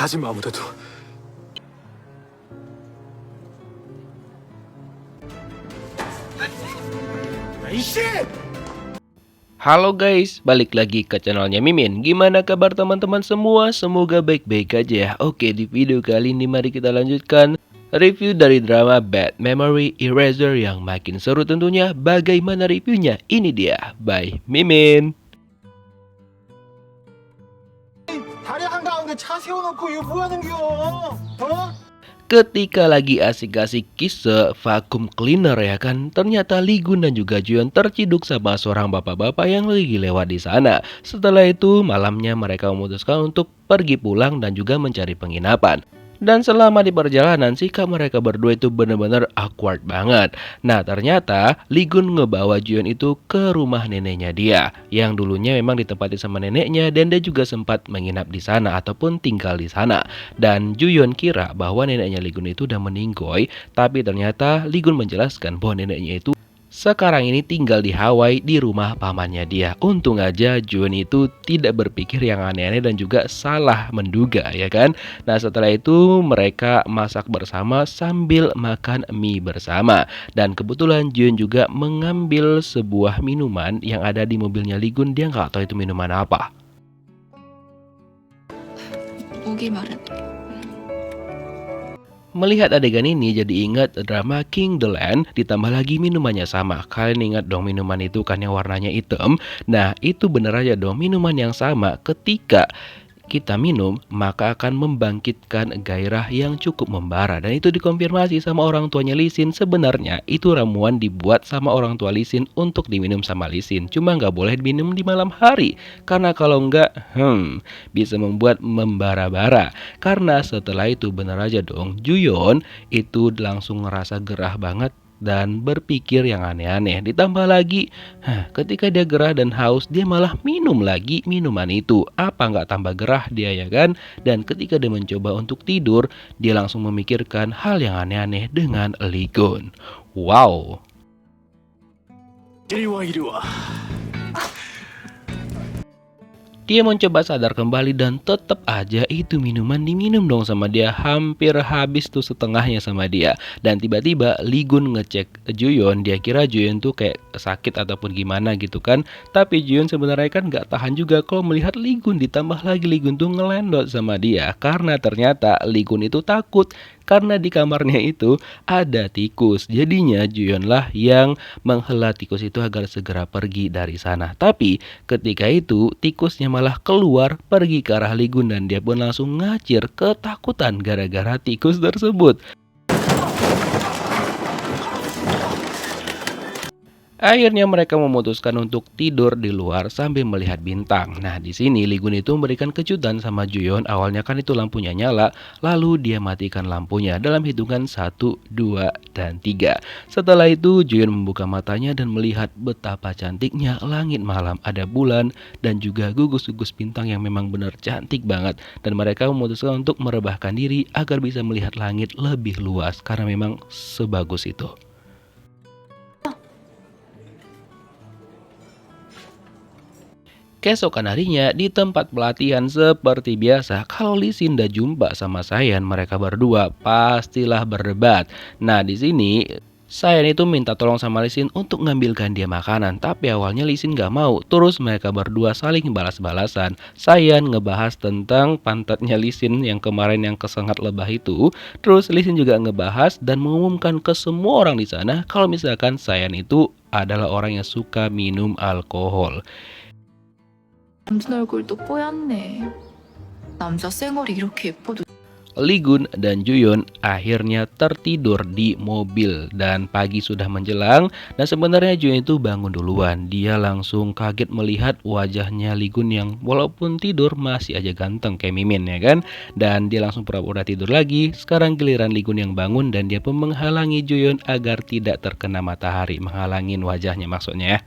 가지 마 아무데도. 이씨! Halo guys, balik lagi ke channelnya Mimin. Gimana kabar teman-teman semua? Semoga baik-baik aja ya. Oke, di video kali ini mari kita lanjutkan review dari drama Bad Memory Eraser yang makin seru tentunya. Bagaimana reviewnya? Ini dia, by Mimin. 다리 한가운데 차 세워놓고 이거 뭐하는겨? 어? Ketika lagi asik-asik kisah vacuum cleaner ya kan, ternyata Lee Gun dan juga Juyeon terciduk sama seorang bapak-bapak yang lagi lewat di sana. Setelah itu malamnya mereka memutuskan untuk pergi pulang dan juga mencari penginapan. Dan selama di perjalanan sikap mereka berdua itu benar-benar awkward banget. Nah ternyata Lee Gun ngebawa Juyeon itu ke rumah neneknya dia, yang dulunya memang ditempati sama neneknya dan dia juga sempat menginap di sana ataupun tinggal di sana. Dan Juyeon kira bahwa neneknya Lee Gun itu udah meninggoy, tapi ternyata Lee Gun menjelaskan bahwa neneknya itu sekarang ini tinggal di Hawaii di rumah pamannya dia. Untung aja Juyeon itu tidak berpikir yang aneh-aneh dan juga salah menduga ya kan. Nah setelah itu mereka masak bersama sambil makan mie bersama. Dan kebetulan Juyeon juga mengambil sebuah minuman yang ada di mobilnya Lee Gun. Dia nggak tahu itu minuman apa. 목이 마른. Melihat adegan ini jadi ingat drama King the Land, ditambah lagi minumannya sama. Kalian ingat dong minuman itu kan yang warnanya hitam? Nah itu bener aja dong, minuman yang sama ketika kita minum maka akan membangkitkan gairah yang cukup membara. Dan itu dikonfirmasi sama orang tuanya Lee Sin. Sebenarnya itu ramuan dibuat sama orang tua Lee Sin untuk diminum sama Lee Sin. Cuma nggak boleh diminum di malam hari, karena kalau nggak bisa membuat membara-bara. Karena setelah itu bener aja dong, Juyeon itu langsung ngerasa gerah banget dan berpikir yang aneh-aneh. Ditambah lagi ketika dia gerah dan haus, dia malah minum lagi minuman itu. Apa nggak tambah gerah dia ya kan? Dan ketika dia mencoba untuk tidur, dia langsung memikirkan hal yang aneh-aneh dengan Lee Gun. Wow. 이리 와 이리 와. Dia mencoba sadar kembali dan tetap aja itu minuman diminum dong sama dia. Hampir habis tuh setengahnya sama dia. Dan tiba-tiba Lee Gun ngecek Juyeon. Dia kira Juyeon tuh kayak sakit ataupun gimana gitu kan. Tapi Juyeon sebenarnya kan gak tahan juga kalau melihat Lee Gun. Ditambah lagi Lee Gun tuh ngelendot sama dia. Karena ternyata Lee Gun itu takut, karena di kamarnya itu ada tikus. Jadinya Juyeon lah yang menghela tikus itu agar segera pergi dari sana. Tapi ketika itu tikusnya malah keluar pergi ke arah Lee Gun dan dia pun langsung ngacir ketakutan gara-gara tikus tersebut. Akhirnya mereka memutuskan untuk tidur di luar sambil melihat bintang. Nah di sini Lee Gun itu memberikan kejutan sama Juyeon. Awalnya kan itu lampunya nyala, lalu dia matikan lampunya dalam hitungan 1, 2, dan 3. Setelah itu Juyeon membuka matanya dan melihat betapa cantiknya langit malam. Ada bulan dan juga gugus-gugus bintang yang memang benar cantik banget. Dan mereka memutuskan untuk merebahkan diri agar bisa melihat langit lebih luas karena memang sebagus itu. Keesokan harinya di tempat pelatihan seperti biasa, kalau Lee Sin dan jumpa sama Sayan, mereka berdua pastilah berdebat. Nah di sini Sayan itu minta tolong sama Lee Sin untuk ngambilkan dia makanan, tapi awalnya Lee Sin gak mau. Terus mereka berdua saling balas-balasan. Sayan ngebahas tentang pantatnya Lee Sin yang kemarin yang kesengat lebah itu. Terus Lee Sin juga ngebahas dan mengumumkan ke semua orang di sana kalau misalkan Sayan itu adalah orang yang suka minum alkohol. 남친 얼굴도 뽀얗네. 남자 쌩얼이 이렇게 예뻐도. Lee Gun dan Juyeon akhirnya tertidur di mobil dan pagi sudah menjelang. Dan sebenarnya Juyeon itu bangun duluan. Dia langsung kaget melihat wajahnya Lee Gun yang walaupun tidur masih aja ganteng kayak Mimin ya kan. Dan dia langsung pura-pura tidur lagi. Sekarang giliran Lee Gun yang bangun dan dia pun menghalangi Juyeon agar tidak terkena matahari, menghalangin wajahnya maksudnya ya.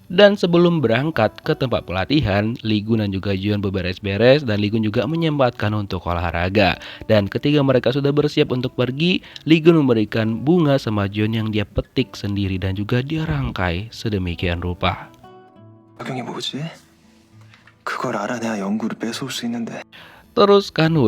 Dan sebelum berangkat ke tempat pelatihan, Lee Gun dan juga Juyeon beberes-beres dan Lee Gun juga menyempatkan untuk olahraga. Dan ketika mereka sudah bersiap untuk pergi, Lee Gun memberikan bunga sama Juyeon yang dia petik sendiri dan juga dia rangkai sedemikian rupa. 작용이 뭐지? 그걸 알아내야 연구를 뺏어올 수 있는데. Terus kan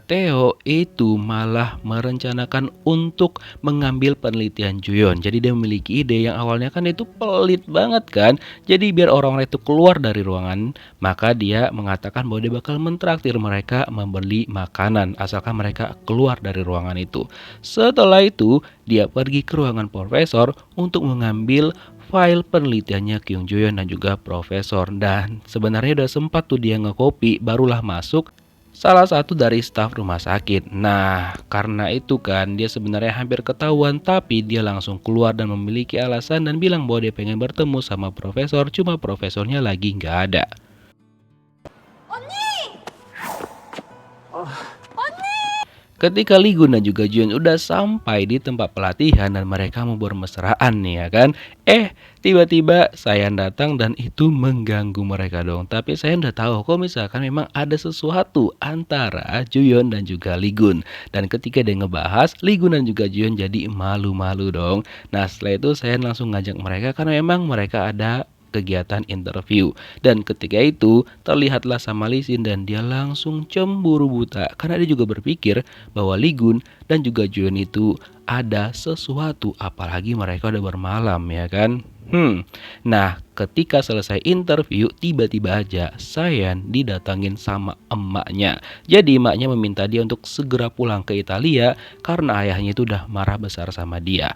Theo itu malah merencanakan untuk mengambil penelitian Juyeon. Jadi dia memiliki ide yang awalnya kan itu pelit banget kan. Jadi biar orang-orang itu keluar dari ruangan, maka dia mengatakan bahwa dia bakal mentraktir mereka membeli makanan asalkan mereka keluar dari ruangan itu. Setelah itu, dia pergi ke ruangan profesor untuk mengambil file penelitiannya Kyung Juyeon dan juga profesor, dan sebenarnya udah sempat tuh dia ngekopi barulah masuk salah satu dari staf rumah sakit. Nah, karena itu kan dia sebenarnya hampir ketahuan, tapi dia langsung keluar dan memiliki alasan dan bilang bahwa dia pengen bertemu sama profesor, cuma profesornya lagi nggak ada. Ketika Lee Gun dan juga Jun udah sampai di tempat pelatihan dan mereka mau bermesraan nih ya kan. Tiba-tiba Sayan datang dan itu mengganggu mereka dong. Tapi Sayan udah tahu kok misalkan memang ada sesuatu antara Juyeon dan juga Lee Gun. Dan ketika dia ngebahas, Lee Gun dan juga Juyeon jadi malu-malu dong. Nah setelah itu Sayan langsung ngajak mereka karena memang mereka ada kegiatan interview, dan ketika itu terlihatlah sama Lee Sin dan dia langsung cemburu buta karena dia juga berpikir bahwa Lee Gun dan juga Juyeon itu ada sesuatu, apalagi mereka udah bermalam ya kan. Nah ketika selesai interview tiba-tiba aja Sayan didatangin sama emaknya. Jadi emaknya meminta dia untuk segera pulang ke Italia karena ayahnya itu udah marah besar sama dia.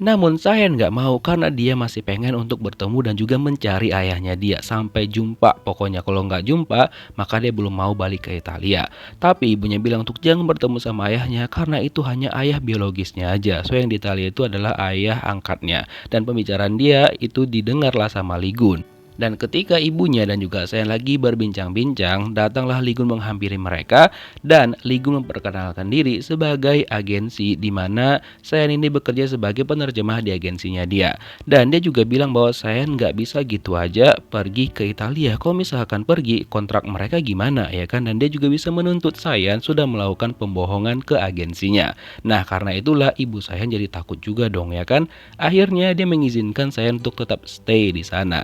Namun Sayan nggak mau karena dia masih pengen untuk bertemu dan juga mencari ayahnya dia sampai jumpa. Pokoknya kalau nggak jumpa maka dia belum mau balik ke Italia. Tapi ibunya bilang untuk jangan bertemu sama ayahnya karena itu hanya ayah biologisnya aja. So yang di Italia itu adalah ayah angkatnya. Dan pembicaraan dia itu didengarlah sama Lee Gun. Dan ketika ibunya dan juga Sayan lagi berbincang-bincang, datanglah Lee Gun menghampiri mereka dan Lee Gun memperkenalkan diri sebagai agensi di mana Sayan ini bekerja sebagai penerjemah di agensinya dia. Dan dia juga bilang bahwa Sayan nggak bisa gitu aja pergi ke Italia. Kalau misalkan pergi, kontrak mereka gimana ya kan? Dan dia juga bisa menuntut Sayan sudah melakukan pembohongan ke agensinya. Nah karena itulah ibu Sayan jadi takut juga dong ya kan? Akhirnya dia mengizinkan Sayan untuk tetap stay di sana.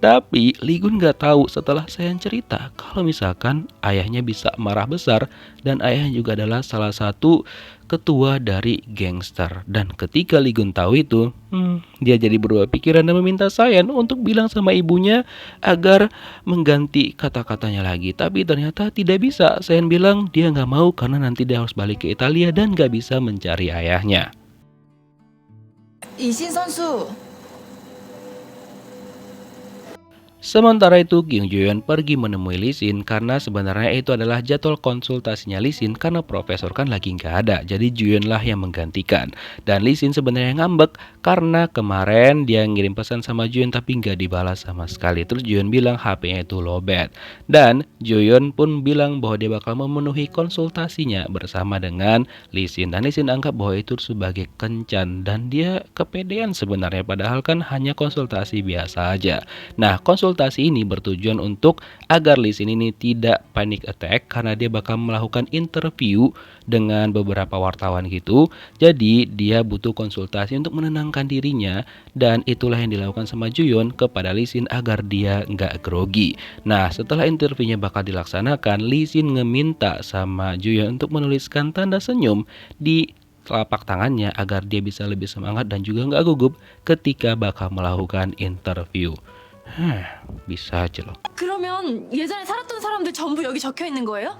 Tapi Lee Gun nggak tahu setelah Sayan cerita kalau misalkan ayahnya bisa marah besar dan ayahnya juga adalah salah satu ketua dari gangster. Dan ketika Lee Gun tahu itu, dia jadi berubah pikiran dan meminta Sayan untuk bilang sama ibunya agar mengganti kata-katanya lagi. Tapi ternyata tidak bisa. Sayan bilang dia nggak mau karena nanti dia harus balik ke Italia dan nggak bisa mencari ayahnya. 이신 선수, Sementara itu, Kyung Juyeon pergi menemui Lee Sin karena sebenarnya itu adalah jadwal konsultasinya Lee Sin karena profesor kan lagi nggak ada, jadi Juyeon lah yang menggantikan. Dan Lee Sin sebenarnya ngambek karena kemarin dia ngirim pesan sama Juyeon tapi nggak dibalas sama sekali. Terus Juyeon bilang HP-nya itu lowbat. Dan Juyeon pun bilang bahwa dia bakal memenuhi konsultasinya bersama dengan Lee Sin. Dan Lee Sin anggap bahwa itu sebagai kencan dan dia kepedean sebenarnya, padahal kan hanya konsultasi biasa aja. Nah, konsultasi ini bertujuan untuk agar Lee Sin ini tidak panic attack karena dia bakal melakukan interview dengan beberapa wartawan gitu. Jadi dia butuh konsultasi untuk menenangkan dirinya dan itulah yang dilakukan sama Juyeon kepada Lee Sin agar dia nggak grogi. Nah setelah interviewnya bakal dilaksanakan, Lee Sin ngeminta sama Juyeon untuk menuliskan tanda senyum di telapak tangannya agar dia bisa lebih semangat dan juga nggak gugup ketika bakal melakukan interview. Bisa aja loh. 그러면 예전에 살았던 사람들 전부 여기 적혀 있는 거예요?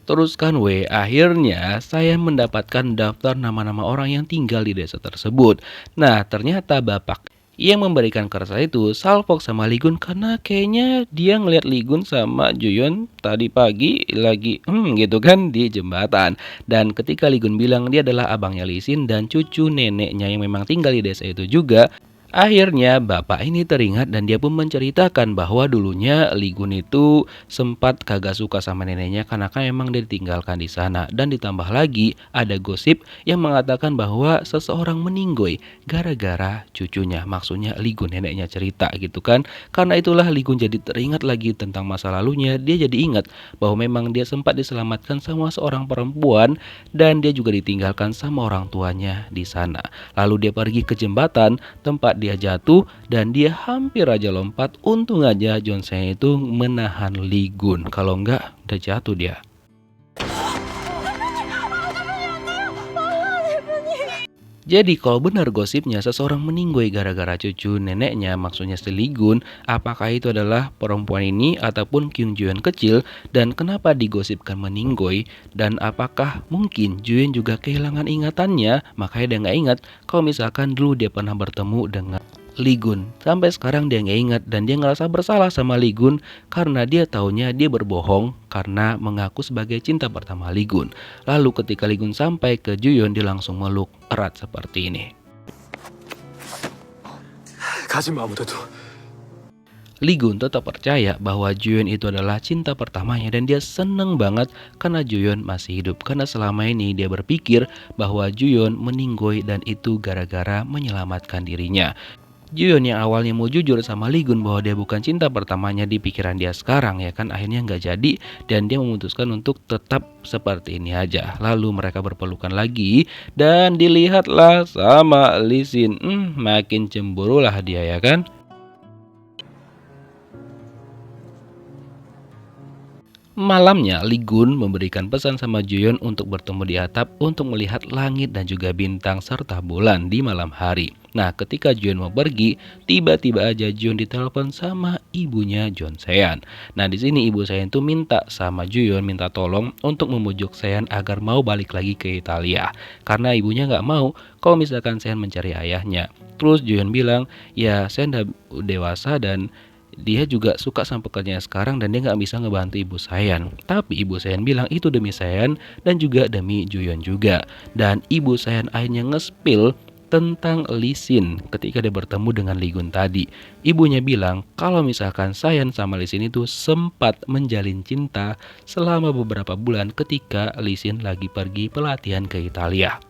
Terus kan akhirnya saya mendapatkan daftar nama-nama orang yang tinggal di desa tersebut. Nah ternyata bapak yang memberikan kertas itu salpok sama Lee Gun karena kayaknya dia ngeliat Lee Gun sama Juyeon tadi pagi lagi gitu kan di jembatan. Dan ketika Lee Gun bilang dia adalah abangnya Lee Sin dan cucu neneknya yang memang tinggal di desa itu juga, akhirnya bapak ini teringat dan dia pun menceritakan bahwa dulunya Lee Gun itu sempat kagak suka sama neneknya karena kan memang dia ditinggalkan di sana. Dan ditambah lagi ada gosip yang mengatakan bahwa seseorang meninggoy gara-gara cucunya. Maksudnya Lee Gun, neneknya cerita gitu kan. Karena itulah Lee Gun jadi teringat lagi tentang masa lalunya. Dia jadi ingat bahwa memang dia sempat diselamatkan sama seorang perempuan dan dia juga ditinggalkan sama orang tuanya di sana. Lalu dia pergi ke jembatan tempat dia jatuh dan dia hampir aja lompat. Untung aja Jonsei itu menahan Lee Gun. Kalau enggak udah jatuh dia. Jadi kalau benar gosipnya seseorang meninggoy gara-gara cucu neneknya, maksudnya si Lee Gun, apakah itu adalah perempuan ini ataupun Kyung Juyeon kecil, dan kenapa digosipkan meninggoy, dan apakah mungkin Juyeon juga kehilangan ingatannya, makanya dia nggak ingat kalau misalkan dulu dia pernah bertemu dengan Lee Gun. Sampai sekarang dia nggak ingat dan dia ngerasa bersalah sama Lee Gun karena dia taunya dia berbohong karena mengaku sebagai cinta pertama Lee Gun. Lalu ketika Lee Gun sampai ke Juyeon, dia langsung meluk erat seperti ini. 가지 마 아무데도. Lee Gun tetap percaya bahwa Juyeon itu adalah cinta pertamanya dan dia seneng banget karena Juyeon masih hidup. Karena selama ini dia berpikir bahwa Juyeon meninggoy dan itu gara-gara menyelamatkan dirinya. Juyeon yang awalnya mau jujur sama Lee Gun bahwa dia bukan cinta pertamanya di pikiran dia sekarang ya kan, akhirnya nggak jadi dan dia memutuskan untuk tetap seperti ini aja. Lalu mereka berpelukan lagi dan dilihatlah sama Lee Sin. Makin cemburu lah dia ya kan. Malamnya, Lee Gun memberikan pesan sama Juyeon untuk bertemu di atap untuk melihat langit dan juga bintang serta bulan di malam hari. Nah, ketika Juyeon mau pergi, tiba-tiba aja Juyeon ditelepon sama ibunya Jon Sean. Nah, di sini ibu Sean tuh minta sama Juyeon, minta tolong untuk membujuk Sean agar mau balik lagi ke Italia. Karena ibunya nggak mau kalau misalkan Sean mencari ayahnya. Terus Juyeon bilang, ya Sean udah dewasa dan dia juga suka sama pekerjaannya sekarang dan dia nggak bisa ngebantu ibu Sean. Tapi ibu Sean bilang itu demi Sean dan juga demi Juyeon juga. Dan ibu Sean akhirnya nge-spill tentang Lee Sin ketika dia bertemu dengan Lee Gun tadi. Ibunya bilang kalau misalkan Sean sama Lee Sin itu sempat menjalin cinta selama beberapa bulan ketika Lee Sin lagi pergi pelatihan ke Italia.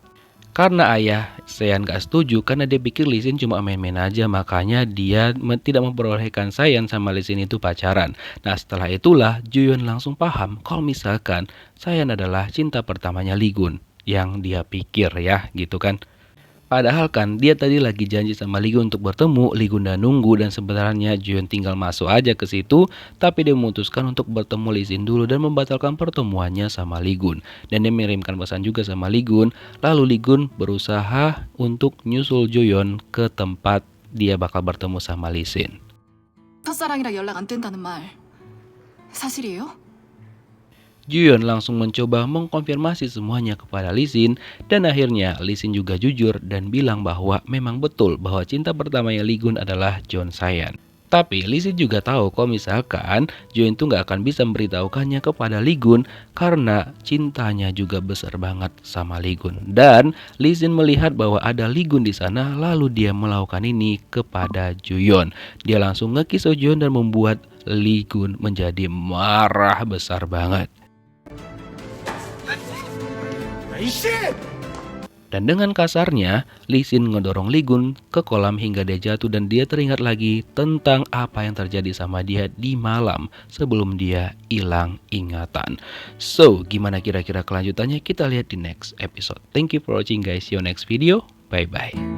Karena ayah Sean gak setuju karena dia pikir Lee Sin cuma main-main aja, makanya dia tidak memperbolehkan Sean sama Lee Sin itu pacaran. Nah setelah itulah Juyeon langsung paham kalau misalkan Sean adalah cinta pertamanya Lee Gun yang dia pikir ya gitu kan. Padahal kan dia tadi lagi janji sama Lee Gun untuk bertemu, Lee Gun udah nunggu dan sebenarnya Juyeon tinggal masuk aja ke situ, tapi dia memutuskan untuk bertemu Lee Sin dulu dan membatalkan pertemuannya sama Lee Gun. Dan dia mengirimkan pesan juga sama Lee Gun, lalu Lee Gun berusaha untuk nyusul Juyeon ke tempat dia bakal bertemu sama Lee Sin. 첫사랑이랑 연락 안 된다는 말 사실이에요? Juyeon langsung mencoba mengkonfirmasi semuanya kepada Lee Sin dan akhirnya Lee Sin juga jujur dan bilang bahwa memang betul bahwa cinta pertamanya Lee Gun adalah Jon Seon. Tapi Lee Sin juga tahu kalau misalkan Juyeon itu nggak akan bisa memberitahukannya kepada Lee Gun karena cintanya juga besar banget sama Lee Gun. Dan Lee Sin melihat bahwa ada Lee Gun di sana, lalu dia melakukan ini kepada Juyeon. Dia langsung nge-kiss Juyeon dan membuat Lee Gun menjadi marah besar banget. Dan dengan kasarnya, Lee Sin ngedorong Lee Gun ke kolam hingga dia jatuh dan dia teringat lagi tentang apa yang terjadi sama dia di malam sebelum dia hilang ingatan. So, gimana kira-kira kelanjutannya kita lihat di next episode. Thank you for watching guys, see you next video. Bye-bye.